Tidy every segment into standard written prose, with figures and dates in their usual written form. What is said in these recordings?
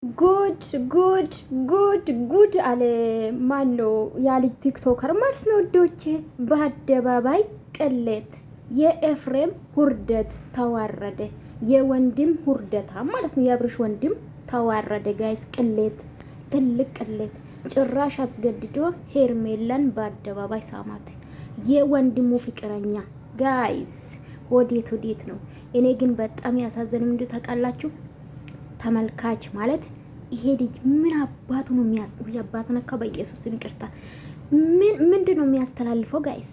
ጉድ ጉድ ጉድ ጉድ አለ። ማን ነው ያልጅ ቲክቶከር ማለት ነው ውዶቼ። በአደባባይ ቅሌት የኤፍሬም ውርደት ተዋረደ። የወንድም ውርደታ ማለት ነው። የአብርሽ ወንድም ተዋረደ። ጋይስ ቅሌት፣ ትልቅ ቅሌት። ጭራሽ አስገድዶ ሄርሜላን በአደባባይ ሳማት። የወንድሙ ፍቅረኛ ጋይስ፣ ወዴት ነው? እኔ ግን በጣም ያሳዘነኝ ምንድን ታውቃላችሁ? ተመልካች ማለት ይሄ ልጅ ምን አባቱ ነው ያባት ነካ። በኢየሱስ ይቅርታ፣ ምንድን ነው የሚያስተላልፈው? ጋይስ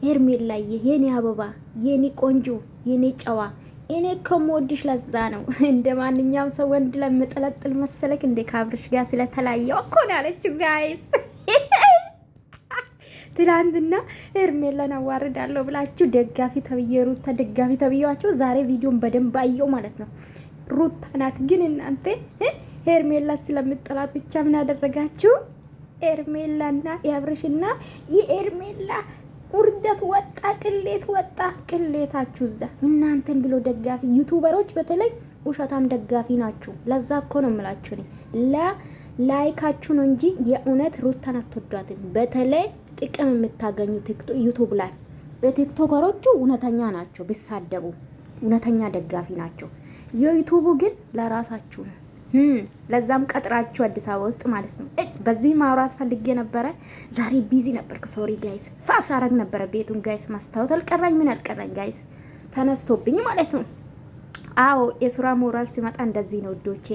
ሄርሜላዬ፣ የኔ አበባ፣ የኔ ቆንጆ፣ የኔ ጨዋ፣ እኔ ከምወድሽ ለዛ ነው እንደ ማንኛውም ሰው ወንድ ለምጠለጥል መሰለክ እንደ ካብርሽ ጋር ስለተለያየው እኮ ነው ያለችው። ጋይስ ትላንትና ሄርሜላን አዋርዳለሁ ብላችሁ ደጋፊ ተብዬ ሩታ ደጋፊ ተብዬዋቸው ዛሬ ቪዲዮን በደንብ አየው ማለት ነው። ሩታ ናት ግን እናንተ ሄርሜላ ስለምጠላት ብቻ ምን አደረጋችሁ? ሄርሜላና የአብርሽና የሄርሜላ ውርደት ወጣ፣ ቅሌት ወጣ። ቅሌታችሁ እዛ እናንተን ብሎ ደጋፊ ዩቱበሮች በተለይ ውሸታም ደጋፊ ናችሁ። ለዛ እኮ ነው የምላችሁ እኔ ላይካችሁ ነው እንጂ የእውነት ሩታን አትወዷትም። በተለይ ጥቅም የምታገኙ ዩቱብ ላይ በቲክቶከሮቹ እውነተኛ ናቸው፣ ቢሳደቡ እውነተኛ ደጋፊ ናቸው። የዩቱቡ ግን ለራሳችሁ ነው። ለዛም ቀጥራችሁ አዲስ አበባ ውስጥ ማለት ነው። በዚህ ማውራት ፈልጌ ነበረ። ዛሬ ቢዚ ነበርኩ። ሶሪ ጋይስ። ፋስ አረግ ነበረ ቤቱን ጋይስ። ማስታወት አልቀራኝ ምን አልቀራኝ ጋይስ፣ ተነስቶብኝ ማለት ነው። አዎ የሱራ ሞራል ሲመጣ እንደዚህ ነው ውዶቼ።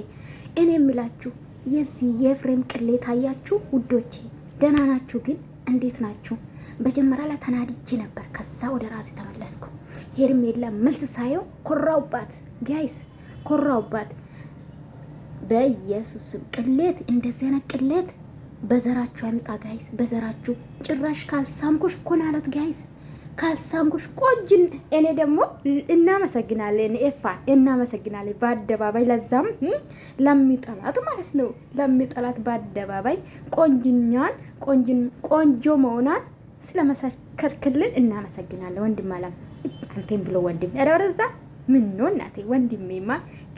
እኔ የምላችሁ የዚህ የኤፍሬም ቅሌት አያችሁ ውዶቼ። ደህና ናችሁ ግን? እንዴት ናችሁ? በጀመሪያ ላይ ተናድጄ ነበር። ከዛ ወደ ራሴ ተመለስኩ። ሄርሜላ መልስ ሳየው ኮራውባት ጋይስ፣ ኮራውባት በኢየሱስም። ቅሌት እንደዚህ አይነት ቅሌት በዘራችሁ አይምጣ ጋይስ፣ በዘራችሁ። ጭራሽ ካልሳምኩሽ እኮ ነው አላት ጋይስ፣ ካልሳምኩሽ ቆንጅን። እኔ ደግሞ እናመሰግናለን ኤፋ፣ እናመሰግናለን በአደባባይ ለዛም ለሚጠላት ማለት ነው፣ ለሚጠላት በአደባባይ ቆንጅኛን ቆንጆ መሆኗን ስለመሰከርክልን እናመሰግናለን። ወንድም አለም አንተም ብሎ ወንድም ያደረዛ ምን ነው እናቴ። ወንድሜማ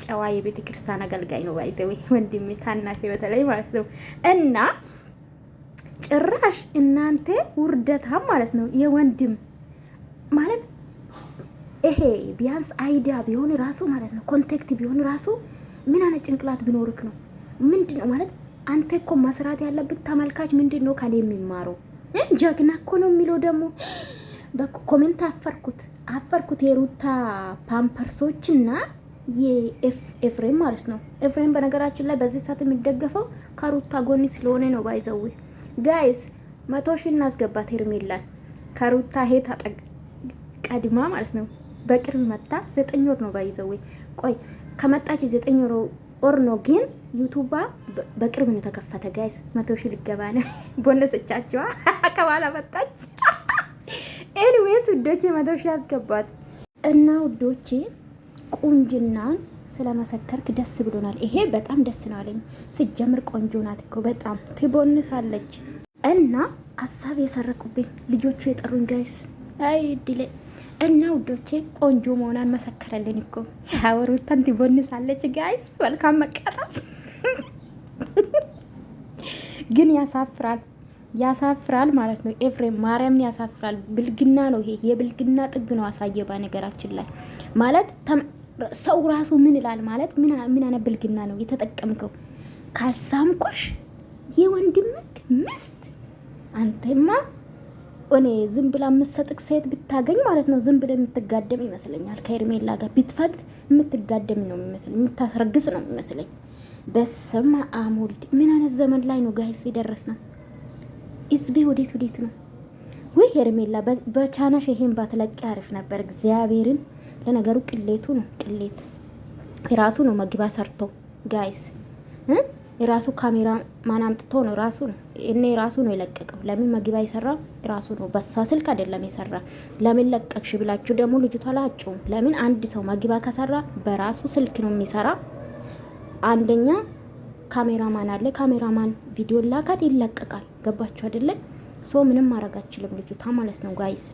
ጨዋ የቤተ ክርስቲያን አገልጋይ ነው። ባይዘው ወንድሜ ታናሽ በተለይ ማለት ነው። እና ጭራሽ እናንተ ውርደታም ማለት ነው። የወንድም ማለት ይሄ ቢያንስ አይዲያ ቢሆን ራሱ ማለት ነው፣ ኮንቴክት ቢሆን ራሱ ምን አይነት ጭንቅላት ቢኖርክ ነው? ምንድነው ማለት አንተ እኮ መስራት ያለብህ ተመልካች ምንድነው ካለ የሚማረው ጀግና እኮ ነው የሚለው ደግሞ በኮሜንት አፈርኩት። የሩታ ፓምፐርሶችና የኤፍሬም ማለት ነው። ኤፍሬም በነገራችን ላይ በዚህ ሰዓት የሚደገፈው ከሩታ ጎን ስለሆነ ነው። ባይዘው ጋይስ 100 ሺህ እናስገባት ሄርሜላን ከሩታ ሄት ቀድማ ማለት ነው። በቅርብ መጣ 9 ወር ነው ባይዘው። ቆይ ከመጣች 9 ወር ነው፣ ግን ዩቱባ በቅርብ ነው ተከፈተ። ጋይስ 100 ሺህ ልገባ ነው። ቦነሰቻቸዋ ከባላ መጣች። ኤኒዌይስ ውዶቼ 100 ሺህ ያስገባት እና ውዶቼ ቁንጅናን ስለመሰከርክ ደስ ብሎናል። ይሄ በጣም ደስ ነው አለኝ። ሲጀምር ቆንጆ ናት እኮ በጣም ትቦንሳለች። እና ሀሳብ የሰረቁብኝ ልጆቹ የጠሩኝ ጋይስ፣ አይ ድሌ እና ውዶቼ ቆንጆ መሆኗን መሰከረልን እኮ። ሩታን ትቦንሳለች ጋይስ። መልካም መቀጣል ግን ያሳፍራል ማለት ነው። ኤፍሬም ማርያምን ያሳፍራል። ብልግና ነው ይሄ፣ የብልግና ጥግ ነው አሳየባ። ነገራችን ላይ ማለት ሰው ራሱ ምን ይላል ማለት ምን አነ ብልግና ነው የተጠቀምከው? ካልሳምኩሽ የወንድምክ ምስት አንተማ እኔ ዝም ብላ የምትሰጥቅ ሴት ብታገኝ ማለት ነው ዝም ብላ የምትጋደም ይመስለኛል። ከሄርሜላ ጋር ብትፈቅድ የምትጋደም ነው የሚመስለኝ፣ የምታስረግዝ ነው የሚመስለኝ። በስመ አብ ወልድ። ምን አይነት ዘመን ላይ ነው ጋይስ የደረስነው? ኢዝቤ ወዴት ነው? ወይ ሄርሜላ በቻናሽ ይሄን ባትለቂ አሪፍ ነበር። እግዚአብሔርን ለነገሩ ቅሌቱ ነው፣ ቅሌት የራሱ ነው። መግቢያ ሰርቶ ጋይስ የራሱ ካሜራ ማን አምጥቶ ነው? ራሱ ነው እኔ ራሱ ነው የለቀቀው። ለምን መግቢያ የሰራው ራሱ ነው፣ በሳ ስልክ አይደለም የሰራ። ለምን ለቀቅሽ ብላችሁ ደግሞ ልጅቷ ላጩ። ለምን አንድ ሰው መግቢያ ከሰራ በራሱ ስልክ ነው የሚሰራ። አንደኛ ካሜራማን አለ፣ ካሜራማን ቪዲዮ ላካድ ይለቀቃል። ገባችሁ አይደለ? ሶ ምንም ማድረግ አትችልም ልጅቷ ማለት ነው ጋይስ።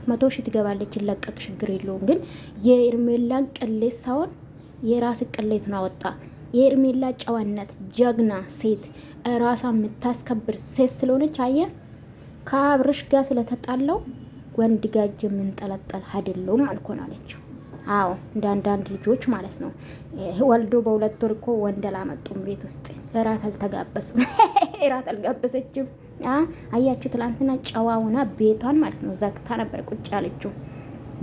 100 ሺህ ትገባለች፣ ይለቀቅ ችግር የለውም። ግን የሄርሜላን ቅሌት ሳይሆን የራስ ቅሌት ነው አወጣ። የሄርሜላ ጨዋነት ጀግና ሴት ራሷ የምታስከብር ሴት ስለሆነች አየ ከአብርሽ ጋር ስለተጣለው ወንድ ጋር የምንጠለጠል አይደለም አልኮናለች። አዎ እንደ አንዳንድ ልጆች ማለት ነው ወልዶ በ2 ወር እኮ ወንድ አላመጡም ቤት ውስጥ እራት አልተጋበስም እራት አልጋበሰችም። አያችሁ ትላንትና ጨዋውና ቤቷን ማለት ነው ዘግታ ነበር ቁጭ ያለችው።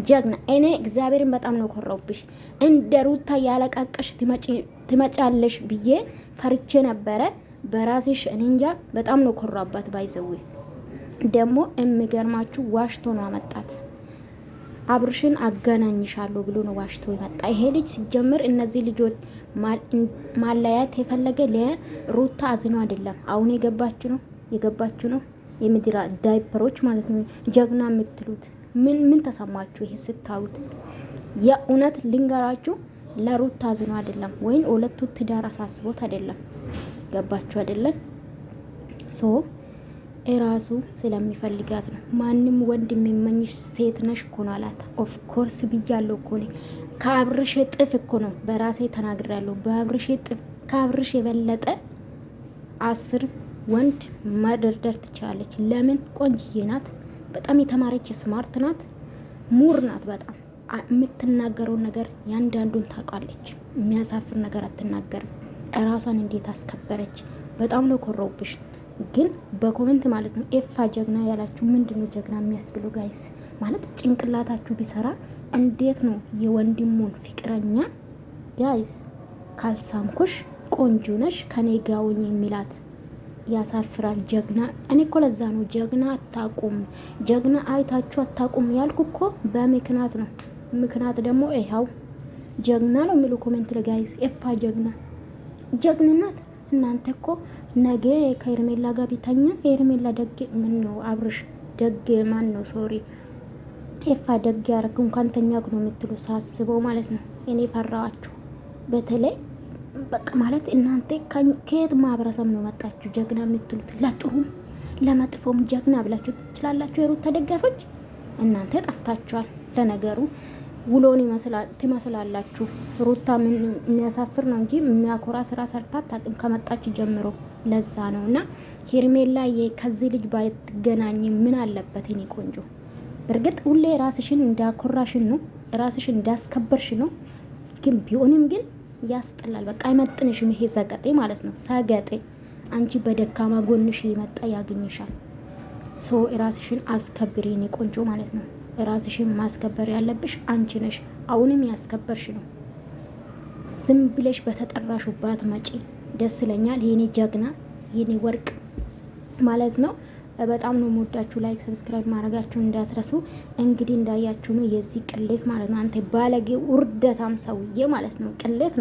ጀግና እኔ እግዚአብሔርን በጣም ነው ኮራውብሽ። እንደ ሩታ ያለቃቀሽ ትመጫለሽ ብዬ ፈርቼ ነበረ በራስሽ። እኔ እንጃ በጣም ነው ኮራባት። ባይዘው ደግሞ የሚገርማችሁ ዋሽቶ ነው አመጣት። አብርሽን አገናኝሻለሁ ብሎ ነው ዋሽቶ ይመጣ። ይሄ ልጅ ሲጀምር እነዚህ ልጆች ማለያየት የፈለገ ለሩታ አዝኖ አይደለም። አሁን የገባችሁ ነው የምድራ ዳይፐሮች ማለት ነው። ጀግና የምትሉት ምን ተሰማችሁ? ይሄ ስታዩት የእውነት ልንገራችሁ ለሩታ አዝኖ አይደለም፣ ወይን ሁለቱ ትዳር አሳስቦት አይደለም። ገባችሁ አይደለም? ሶ እራሱ ስለሚፈልጋት ነው። ማንም ወንድ የሚመኝሽ ሴት ነሽ እኮ ነው አላት። ኦፍ ኮርስ ብያለሁ እኮ ነው። ከአብርሽ ጥፍ እኮ ነው በራሴ ተናግሬያለሁ። በአብርሽ ጥፍ ከአብርሽ የበለጠ 10 ወንድ መደርደር ትችላለች። ለምን? ቆንጅዬ ናት፣ በጣም የተማረች ስማርት ናት፣ ሙር ናት። በጣም የምትናገረውን ነገር ያንዳንዱን ታውቃለች። የሚያሳፍር ነገር አትናገርም። እራሷን እንዴት አስከበረች! በጣም ነው ኮረውብሽ። ግን በኮሜንት ማለት ነው ኤፋ ጀግና ያላችሁ ምንድነው ጀግና የሚያስብሉ ጋይስ? ማለት ጭንቅላታችሁ ቢሰራ እንዴት ነው የወንድሙን ፍቅረኛ ጋይስ ካልሳምኩሽ ቆንጆ ነሽ ከኔ ጋውኝ የሚላት? ያሳፍራል። ጀግና እኔ እኮ ለዛ ነው ጀግና አታቁም፣ ጀግና አይታችሁ አታቁም ያልኩ እኮ በምክንያት ነው። ምክንያት ደግሞ ይኸው ጀግና ነው የሚሉ ኮሜንት ጋይስ። ኤፋ ጀግንነት እናንተ እኮ ነገ ከሄርሜላ ጋር ቢተኛ ሄርሜላ ደግ ምን ነው አብርሽ ደግ ማን ነው ሶሪ ኤፋ ደግ ያረግ እንኳን ተኛ ነው የምትሉ ሳስበው ማለት ነው። እኔ ፈራዋችሁ። በተለይ በቃ ማለት እናንተ ከየት ማህበረሰብ ነው መጣችሁ ጀግና የምትሉት? ለጥሩም ለመጥፎም ጀግና ብላችሁ ትችላላችሁ። የሩታ ደጋፊዎች እናንተ ጠፍታችኋል። ለነገሩ ውሎን ትመስላላችሁ። ሩታ ምን የሚያሳፍር ነው እንጂ የሚያኮራ ስራ ሰርታ ታቅም ከመጣች ጀምሮ ለዛ ነው። እና ሄርሜላ ከዚህ ልጅ ባይገናኝ ምን አለበት? እኔ ቆንጆ በርግጥ ሁሌ ራስሽን እንዳኮራሽን ነው ራስሽን እንዳስከበርሽ ነው። ግን ቢሆንም ግን ያስጠላል። በቃ አይመጥንሽም። ይሄ ሰገጤ ማለት ነው ሰገጤ። አንቺ በደካማ ጎንሽ ይመጣ ያገኝሻል። ሶ ራስሽን አስከብሪ እኔ ቆንጆ ማለት ነው። ራስሽን ማስከበር ያለብሽ አንቺ ነሽ። አሁንም ያስከበርሽ ነው። ዝም ብለሽ በተጠራሹባት መጪ ደስ ይለኛል። የኔ ጀግና የኔ ወርቅ ማለት ነው። በጣም ነው የምወዳችሁ። ላይክ ሰብስክራይብ ማድረጋችሁን እንዳትረሱ። እንግዲህ እንዳያችሁ ነው የዚህ ቅሌት ማለት ነው። አንተ ባለጌ ውርደታም ሰውዬ ማለት ነው። ቅሌት ነው።